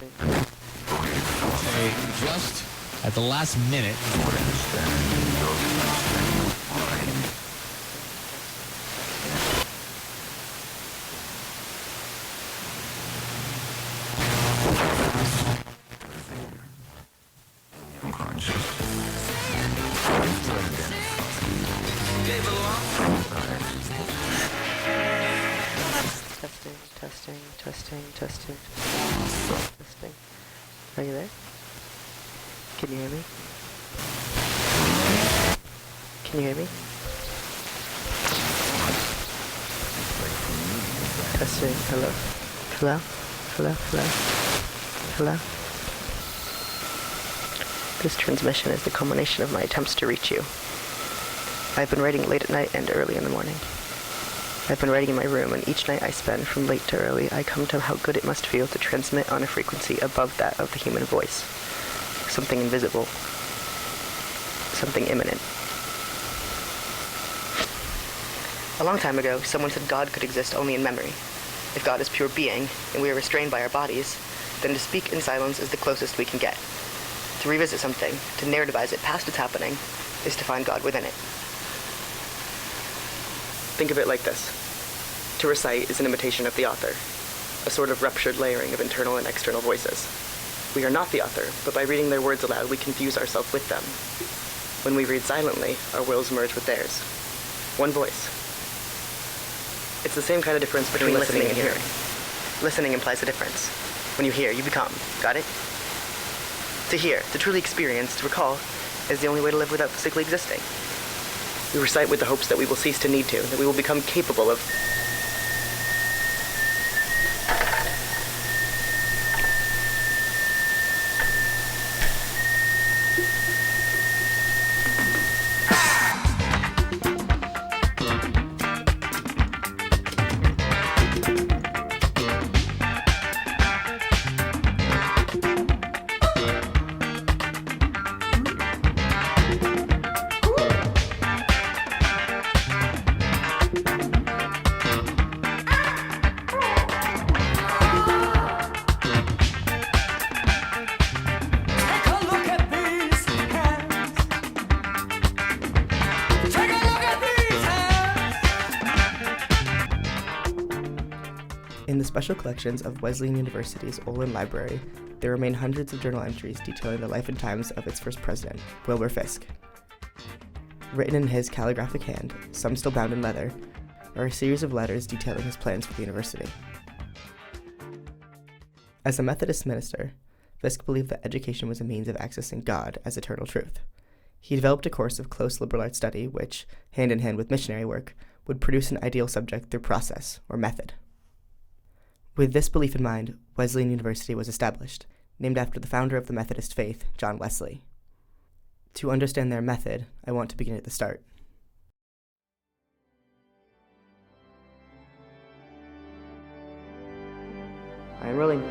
Okay, just at the last minute. Testing. Are you there? Can you hear me? Can you hear me? Testing. Hello? Hello? This transmission is the culmination of my attempts to reach you. I've been writing late at night and early in the morning. I've been writing in my room, and each night I spend from late to early, I come to how good it must feel to transmit on a frequency above that of the human voice. Something invisible. Something imminent. A long time ago, someone said God could exist only in memory. If God is pure being, and we are restrained by our bodies, then to speak in silence is the closest we can get. To revisit something, to narrativize it past its happening, is to find God within it. Think of it like this. To recite is an imitation of the author, a sort of ruptured layering of internal and external voices. We are not the author, but by reading their words aloud, we confuse ourselves with them. When we read silently, our wills merge with theirs. One voice. It's the same kind of difference between listening and hearing. Listening implies a difference. When you hear, you become. Got it? To hear, to truly experience, to recall, is the only way to live without physically existing. We recite with the hopes that we will cease to need to, that we will become capable of... In the special collections of Wesleyan University's Olin Library, there remain hundreds of journal entries detailing the life and times of its first president, Wilbur Fisk. Written in his calligraphic hand, some still bound in leather, are a series of letters detailing his plans for the university. As a Methodist minister, Fisk believed that education was a means of accessing God as eternal truth. He developed a course of close liberal arts study which, hand in hand with missionary work, would produce an ideal subject through process, or method. With this belief in mind, Wesleyan University was established, named after the founder of the Methodist faith, John Wesley. To understand their method, I want to begin at the start. I am rolling.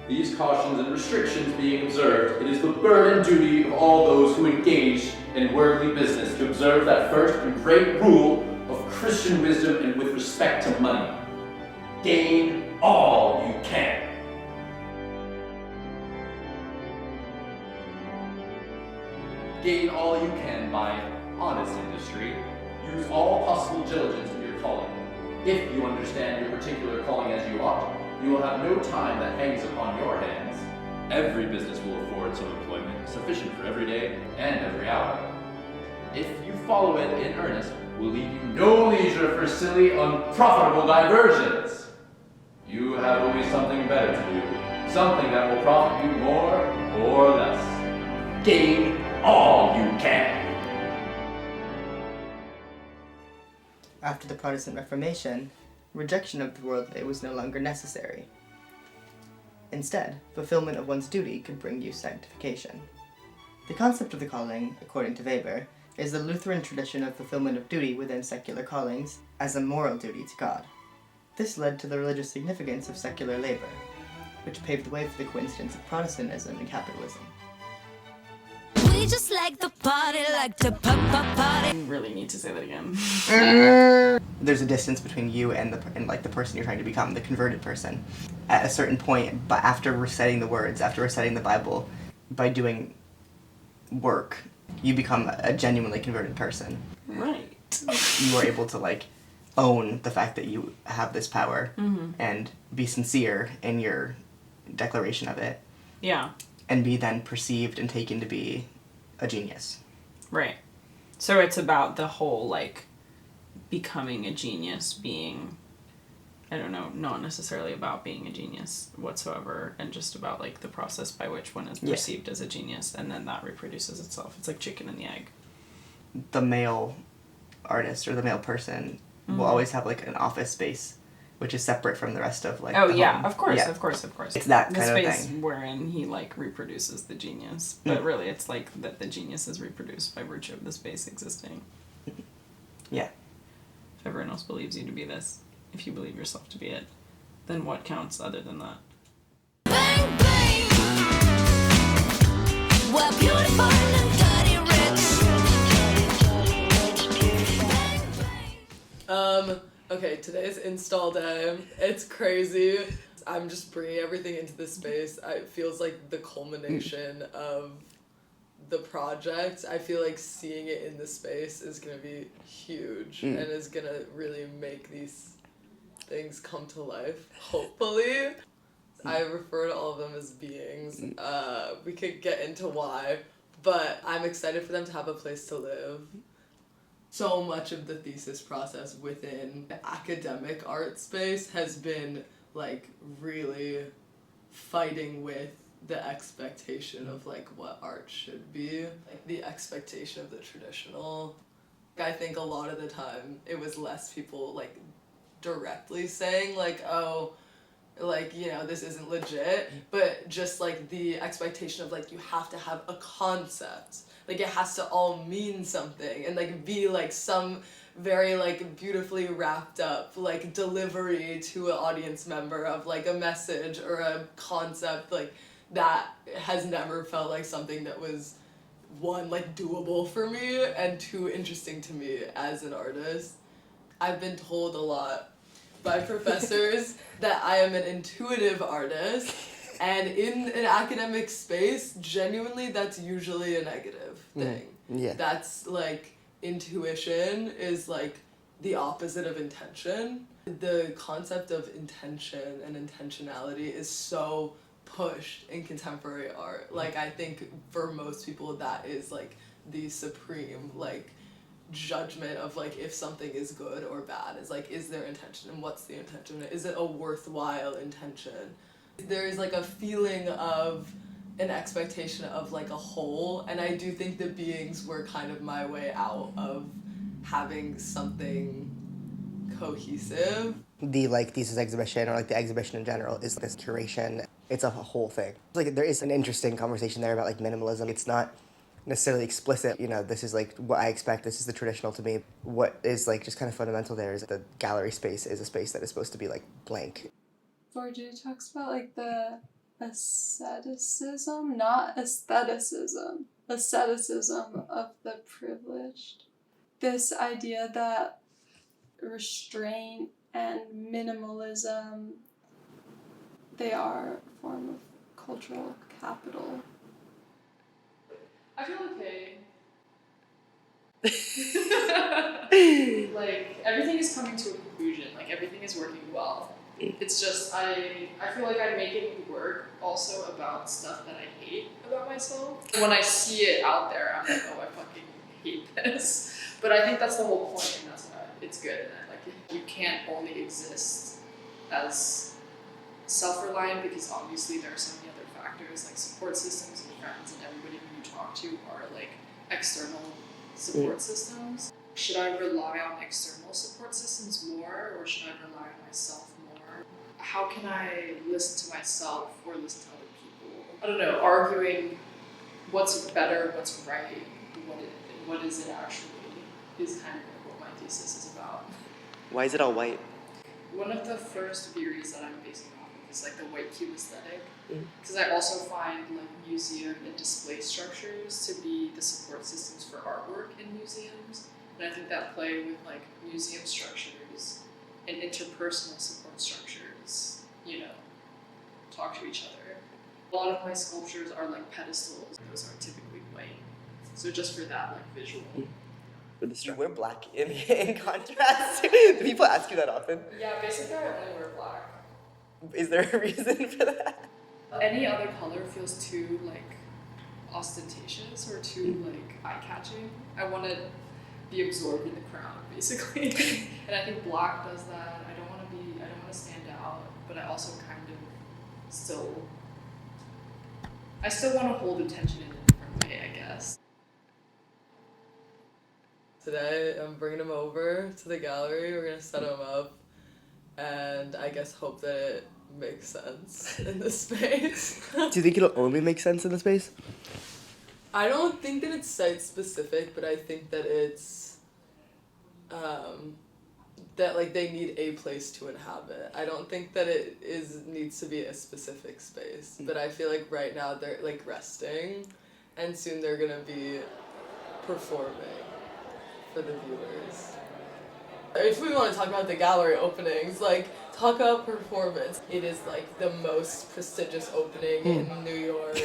These cautions and restrictions being observed, it is the burden and duty of all those who engage in worldly business to observe that first and great rule of Christian wisdom and with respect to money. Gain all you can. Gain all you can by honest industry. Use all possible diligence in your calling. If you understand your particular calling as you ought, you will have no time that hangs upon your hands. Every business will afford some employment, sufficient for every day and every hour. If you follow it in earnest, will leave you no leisure for silly, unprofitable diversions. You have always something better to do, something that will profit you more or less. Gain all you can. After the Protestant Reformation, rejection of the worldly was no longer necessary. Instead, fulfillment of one's duty could bring you sanctification. The concept of the calling, according to Weber, is the Lutheran tradition of fulfillment of duty within secular callings as a moral duty to God. This led to the religious significance of secular labor, which paved the way for the coincidence of Protestantism and capitalism. We just like the party, like the party. You really need to say that again. There's a distance between you and the person you're trying to become, the converted person. At a certain point, but after reciting the words, after reciting the Bible, by doing work, you become a genuinely converted person. Right. You are able to, like, own the fact that you have this power and be sincere in your declaration of it. Yeah. And be then perceived and taken to be a genius. Right. So it's about the whole, like, becoming a genius, being, I don't know, not necessarily about being a genius whatsoever, and just about, like, the process by which one is perceived as a genius, and then that reproduces itself. It's like chicken and the egg. The male artist or the male person will always have, like, an office space, which is separate from the rest of, like, oh, the yeah, home. of course, Yeah. of course. It's that the kind of space thing. wherein he, like, reproduces the genius. But really, it's like that the genius is reproduced by virtue of the space existing. Yeah. If everyone else believes you to be this, if you believe yourself to be it, then what counts other than that? Bang, bang. We're beautiful and dirty rich. Okay, today's install day. It's crazy. I'm just bringing everything into this space. It feels like the culmination of the project. I feel like seeing it in the space is gonna be huge and is gonna really make these things come to life, hopefully. I refer to all of them as beings. We could get into why, but I'm excited for them to have a place to live. So much of the thesis process within the academic art space has been, like, really fighting with the expectation of, like, what art should be. Like, the expectation of the traditional. I think a lot of the time it was less people, like, directly saying, like, oh, like, you know, this isn't legit, but just, like, the expectation of, like, you have to have a concept. Like, it has to all mean something and, like, be, like, some very, like, beautifully wrapped up, like, delivery to an audience member of, like, a message or a concept. Like, that has never felt like something that was, one, like, doable for me, and two, interesting to me as an artist. I've been told a lot by professors that I am an intuitive artist, and in an academic space, genuinely, that's usually a negative thing. Yeah. That's, like, intuition is, like, the opposite of intention. The concept of intention and intentionality is so pushed in contemporary art. Like, I think for most people that is, like, the supreme, like, judgment of, like, if something is good or bad. Is, like, is there intention, and what's the intention? Is it a worthwhile intention? There is, like, a feeling of an expectation of, like, a whole, and I do think the beings were kind of my way out of having something cohesive. The, like, thesis exhibition, or, like, the exhibition in general, is this curation. It's a whole thing. Like, there is an interesting conversation there about, like, minimalism. It's not necessarily explicit, you know, this is, like, what I expect, this is the traditional to me. What is, like, just kind of fundamental there is that the gallery space is a space that is supposed to be, like, blank. Forgery talks about, like, the asceticism, not aestheticism, asceticism of the privileged. This idea that restraint and minimalism, they are a form of cultural capital. I feel okay. Like, everything is coming to a conclusion. Like, everything is working well. It's just, I feel like I'm making work also about stuff that I hate about myself. When I see it out there, I'm like, oh, I fucking hate this. But I think that's the whole point, and that's why it's good. And like, you can't only exist as self-reliant, because obviously there are so many other factors, like support systems and friends and everybody who you talk to are like external support systems. Should I rely on external support systems more, or should I rely on myself more? How can I listen to myself or listen to other people? I don't know, arguing what's better, what's right, what is it actually, is kind of like what my thesis is about. Why is it all white? One of the first theories that I'm basing off is like the white cube aesthetic. Because I also find like museum and display structures to be the support systems for artwork in museums. And I think that play with like museum structures and interpersonal support structures, you know, talk to each other. A lot of my sculptures are like pedestals. Those are typically white. So just for that like visual. You wear black in contrast. Do people ask you that often? Yeah, basically I only wear black. Is there a reason for that? Any other color feels too like ostentatious or too like eye-catching. I want to be absorbed in the crowd, basically. And I think black does that. I don't want to stand out, but I also kind of still want to hold attention in a different way, I guess. Today, I'm bringing them over to the gallery. We're gonna set them up, and I guess hope that it makes sense in the space. Do you think it'll only make sense in the space? I don't think that it's site specific, but I think that it's that like they need a place to inhabit. I don't think that it needs to be a specific space, but I feel like right now they're like resting, and soon they're gonna be performing for the viewers. If we want to talk about the gallery openings, like, talk about performance. It is, like, the most prestigious opening in New York.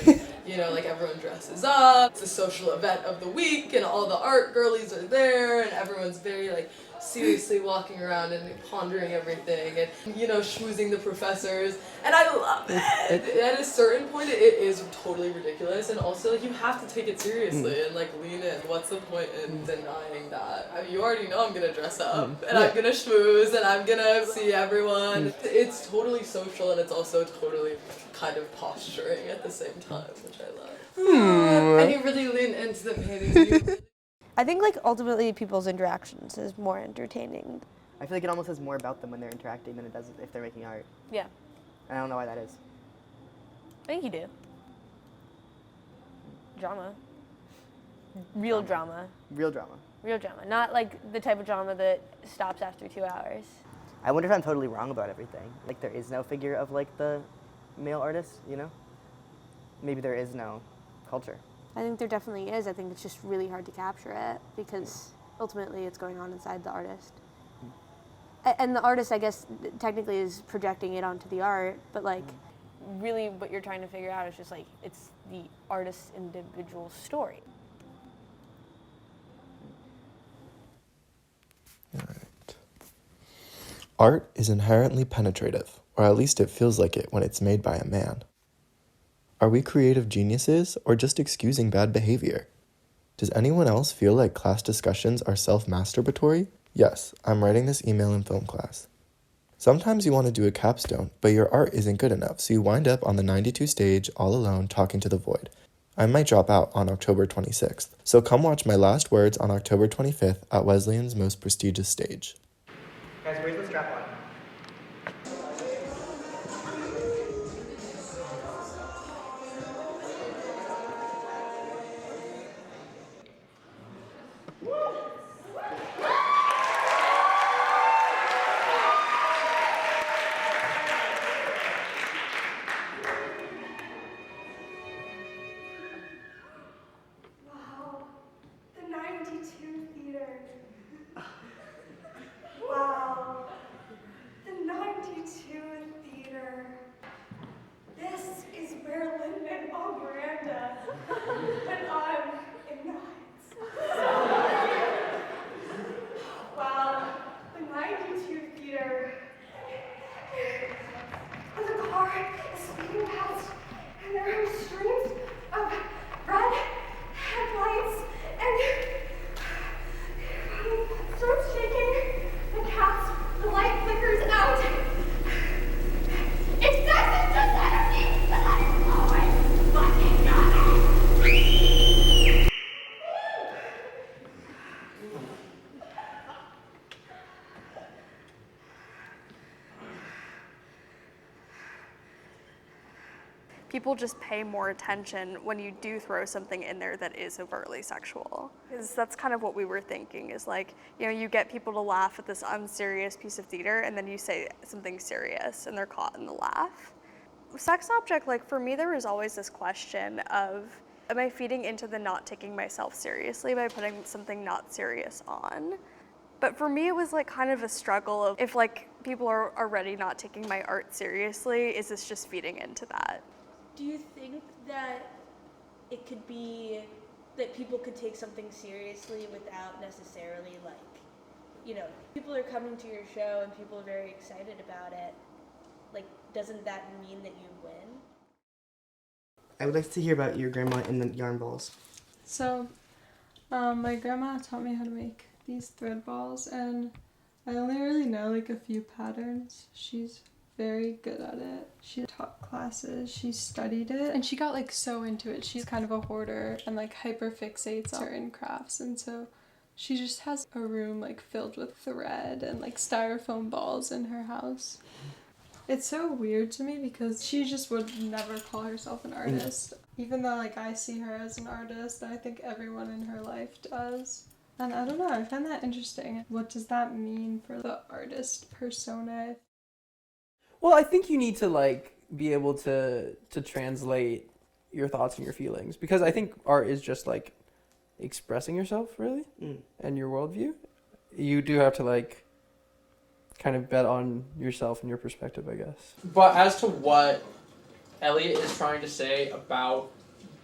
You know, like, everyone dresses up. It's a social event of the week, and all the art girlies are there, and everyone's very, like, seriously walking around and pondering everything, and, you know, schmoozing the professors. And I love it! At a certain point, it is totally ridiculous, and also, like, you have to take it seriously and, like, lean in. What's the point in denying that? I mean, you already know I'm gonna dress up, and I'm gonna schmooze, and I'm gonna see everyone. It's totally social, and it's also totally kind of posturing at the same time, which I love. And you really lean into the painting. I think like ultimately people's interactions is more entertaining. I feel like it almost says more about them when they're interacting than it does if they're making art. Yeah. And I don't know why that is. I think you do. Drama. Real drama. Real drama. Real drama. Not like the type of drama that stops after 2 hours. I wonder if I'm totally wrong about everything. Like there is no figure of like the male artist, you know? Maybe there is no culture. I think there definitely is. I think it's just really hard to capture it because ultimately it's going on inside the artist. And the artist, I guess, technically is projecting it onto the art, but like really what you're trying to figure out is just like it's the artist's individual story. All right. Art is inherently penetrative, or at least it feels like it when it's made by a man. Are we creative geniuses or just excusing bad behavior? Does anyone else feel like class discussions are self-masturbatory? Yes, I'm writing this email in film class. Sometimes you want to do a capstone, but your art isn't good enough, so you wind up on the 92 stage all alone talking to the void. I might drop out on October 26th, so come watch my last words on October 25th at Wesleyan's most prestigious stage. Guys, where's the strap on? people just pay more attention when you do throw something in there that is overtly sexual. Because that's kind of what we were thinking, is like, you know, you get people to laugh at this unserious piece of theater and then you say something serious and they're caught in the laugh. Sex object, like for me, there was always this question of, am I feeding into the not taking myself seriously by putting something not serious on? But for me, it was like kind of a struggle of, if like people are already not taking my art seriously, is this just feeding into that? Do you think that it could be that people could take something seriously without necessarily, like, you know, people are coming to your show and people are very excited about it. Like, doesn't that mean that you win? I would like to hear about your grandma and the yarn balls. So, my grandma taught me how to make these thread balls, and I only really know like a few patterns. She's very good at it. She taught classes, she studied it, and she got like so into it. She's kind of a hoarder and like hyper fixates on certain crafts, and so she just has a room like filled with thread and like styrofoam balls in her house. It's so weird to me because she just would never call herself an artist. Even though like I see her as an artist, and I think everyone in her life does. And I don't know, I find that interesting. What does that mean for the artist persona? Well, I think you need to like be able to translate your thoughts and your feelings, because I think art is just like expressing yourself really and your worldview. You do have to like kind of bet on yourself and your perspective, I guess. But as to what Elliot is trying to say about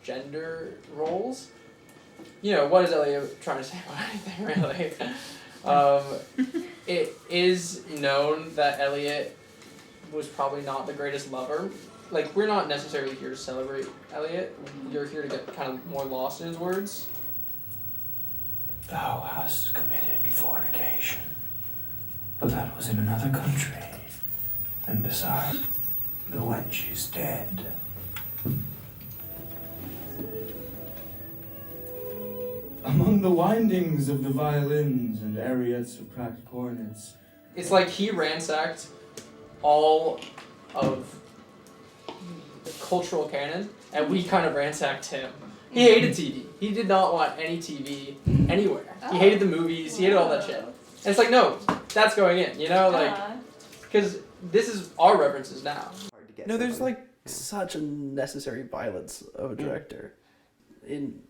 gender roles, you know, what is Elliot trying to say about anything, really? It is known that Elliot was probably not the greatest lover. Like, we're not necessarily here to celebrate Elliot. You're here to get kind of more lost in his words. Thou hast committed fornication. But that was in another country. And besides, the wench is dead. Among the windings of the violins and ariettes of cracked cornets. It's like he ransacked all of the cultural canon, and we kind of ransacked him. He hated TV. He did not want any TV anywhere. He hated the movies. He hated all that shit. And it's like, no, that's going in, you know? Like, because this is our references now. No, there's like such a necessary violence of a director in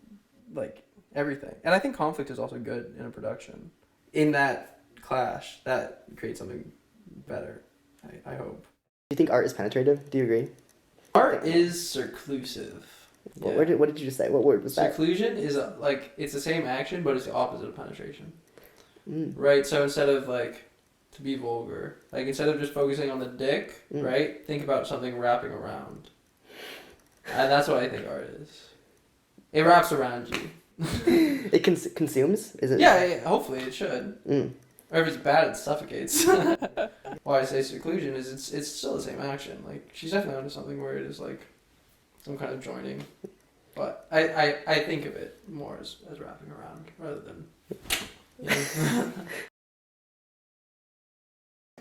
like everything. And I think conflict is also good in a production. In that clash, that creates something better, I hope. Do you think art is penetrative? Do you agree? Art is seclusive. What did you just say? What word was that? Seclusion is like, it's the same action, but it's the opposite of penetration. Right? So instead of like, to be vulgar, like instead of just focusing on the dick, right? Think about something wrapping around. And that's what I think art is. It wraps around you. It consumes? Is it? Yeah, hopefully it should. Or if it's bad, it suffocates. Why I say seclusion is it's still the same action. Like, she's definitely onto something where it is like some kind of joining. But I think of it more as wrapping around rather than, you know.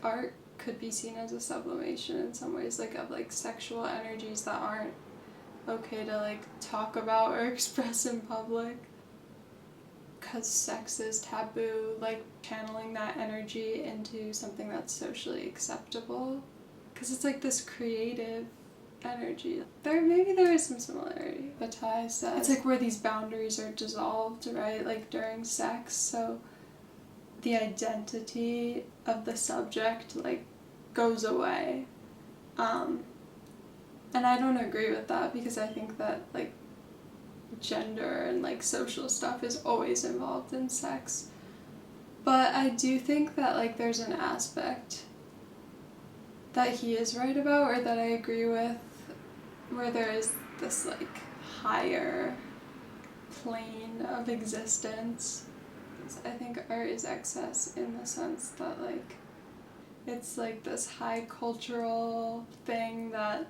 Art could be seen as a sublimation in some ways, like of like sexual energies that aren't okay to like talk about or express in public. Because sex is taboo, like channeling that energy into something that's socially acceptable. Because it's like this creative energy. Maybe there is some similarity. Bataille said it's like where these boundaries are dissolved, right? Like during sex, so the identity of the subject like goes away. And I don't agree with that, because I think that like gender and like social stuff is always involved in sex. But I do think that like there's an aspect that he is right about, or that I agree with, where there is this like higher plane of existence. I think art is excess in the sense that like it's like this high cultural thing that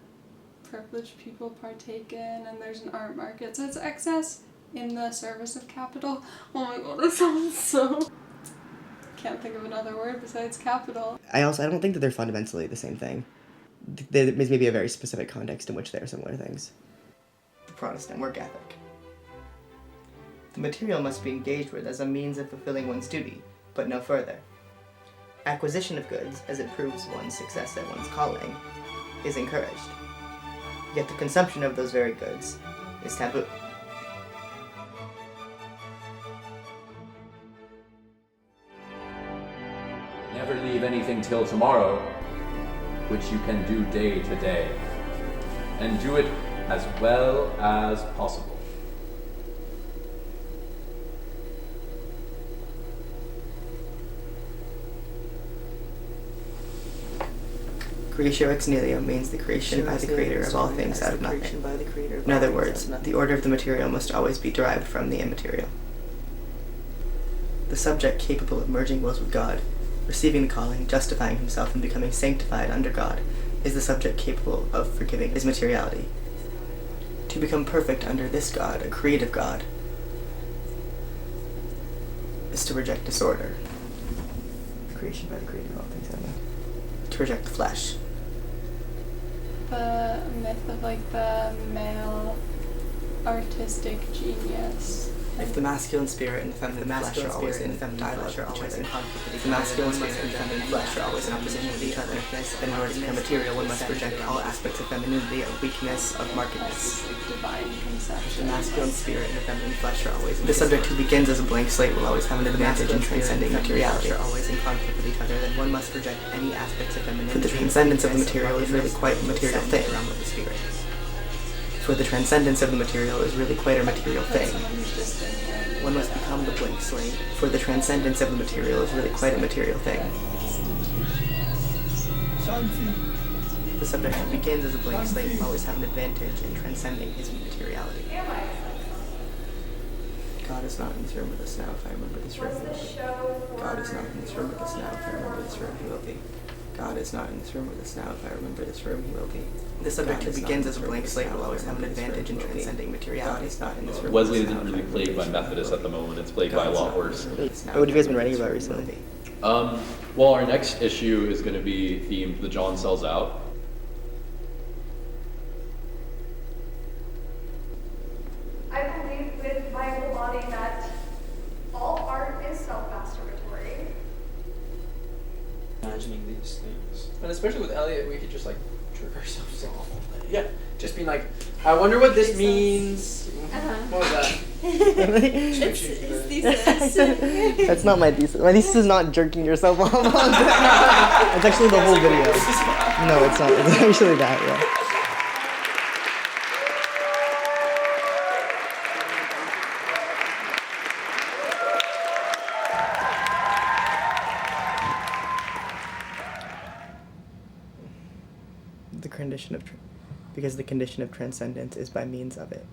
privileged people partake in, and there's an art market, so it's excess in the service of capital. Oh my god, that sounds so... Can't think of another word besides capital. I don't think that they're fundamentally the same thing. there may be a very specific context in which there are similar things. The Protestant work ethic. The material must be engaged with as a means of fulfilling one's duty, but no further. Acquisition of goods, as it proves one's success at one's calling, is encouraged. Yet the consumption of those very goods is taboo. Never leave anything till tomorrow, which you can do day to day, and do it as well as possible. Creatio Ex Nihilo means the creation by the creator of all things out of nothing. In other words, the order of the material must always be derived from the immaterial. The subject capable of merging wills with God, receiving the calling, justifying himself, and becoming sanctified under God, is the subject capable of forgiving his materiality. To become perfect under this God, a creative God, is to reject disorder. Creation by the creator of all things out of nothing. To reject the flesh. The myth of like the male artistic genius. If the masculine spirit and the feminine flesh are always in dialogue with each other, if the masculine spirit and the feminine flesh are always in opposition with each other, then in order to become material, one must reject all aspects of femininity, of weakness, of markedness. If the masculine spirit and the feminine flesh are always in the subject who begins as a blank slate will always have an advantage in transcending materiality. Are always in conflict with each other, then one must reject any aspects of femininity. For the transcendence of the material is really quite a material thing. For the transcendence of the material is really quite a material thing. One must become the blank slate. For the transcendence of the material is really quite a material thing. The subject who begins as a blank slate will always have an advantage in transcending his materiality. God is not in this room with us now. If I remember this room, he will be. God is not in this room with us now. If I remember this room, he will be. God is not in this room with us now. If I remember this room, he will be. The subject who begins as a blank slate will always have an advantage in transcending materiality. God is not in this room. Wesley isn't really plagued by Methodists at the moment. It's plagued by a lot worse. What have you guys been writing about recently? Well, our next issue is going to be themed "The John Sells Out." I believe with my whole body that all art is self-masturbatory. Imagining these things. And especially with Elliot, we could just like jerk ourselves off. Yeah, just being like, I wonder what this means. What was that? It's thesis. That's not my thesis. My thesis is not jerking yourself off. It's actually the whole video. No, it's not. It's actually that, yeah. Because the condition of transcendence is by means of it.